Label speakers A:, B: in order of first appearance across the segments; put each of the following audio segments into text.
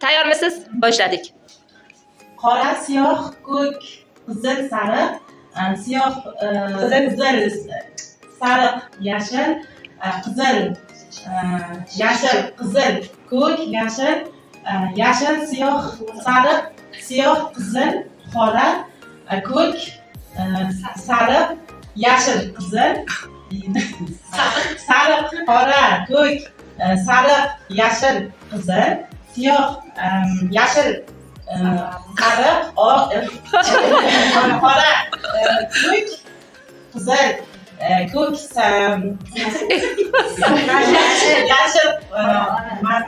A: Tayyormisiz? Boshladik.
B: Qora, siyoh, ko'k, qizil, sariq, siyoh, qizil, sariq, yashil, qizil, yashil, qizil, ko'k, yashil, yashil, siyoh, sariq, siyoh, qizil, qora, ko'k, sariq, yashil, qizil, sariq, qora, ko'k, sariq, yashil, qizil, siyoh, yashil, sariq, oq, qora, ko'k, qizil, ko'k, yashil,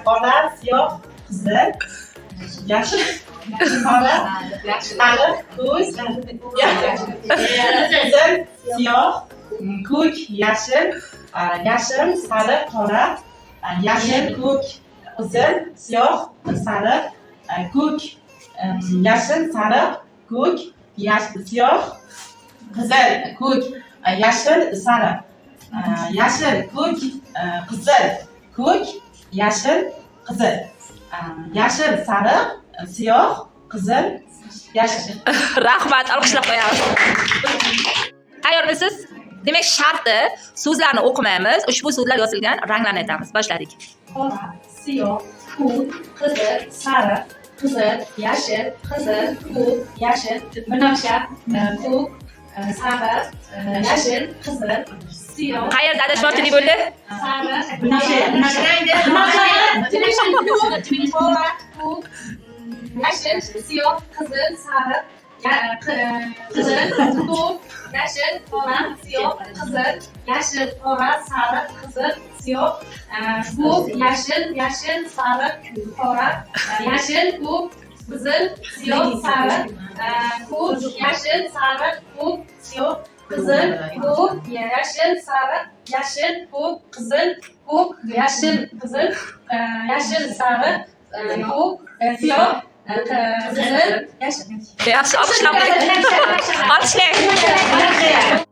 B: qora, siyoh, qizil, yashil, qora, sariq, ko'k, qizil, siyoh, ko'k, yashil, yashil, sariq, qora, yashil, ko'k, qizil, siyoh, sariq, ko'k, yashil, sariq, ko'k, siyoh, qizil, ko'k, yashil, sariq, yashil, ko'k, qizil, ko'k, yashil, qizil, yashil, sariq, siyoh, qizil, yashil.
A: Rahmat, alqishlab qo'yamiz. Tayyormisiz? Demak, sharti so'zlarni o'qimaymiz. Ushbu so'zlar yozilgan ranglarni aytamiz. Boshladik.
C: Qora, siyoh, ko'k, qizil, sariq, qizil, yashil, qizil, ko'k, yashil, binafsha, ko'k, sariq, yashil, qizil, siyoh.
A: Qayerda adashmoqchilik bo'ldi?
C: Sariq, binafsha, qora, ko'k, yashil, siyoh, qizil, sariq, qizil, ko'k, yashil, qora, siyoh, qizil, yashil, qora, sariq, qizil, siyoh, ko'k, yashil, yashil, sariq, qora, yashil, ko'k, qizil, siyoh, sariq, ko'k, yashil, sariq, ko'k, siyoh, qizil, ko'k, yashil, sariq, yashil, ko'k, qizil, ko'k, yashil, qizil, yashil, sariq, ko'k, siyoh, qizil, yashil.
A: Yaxshi, alqishlab qo'ying. Alqishlang.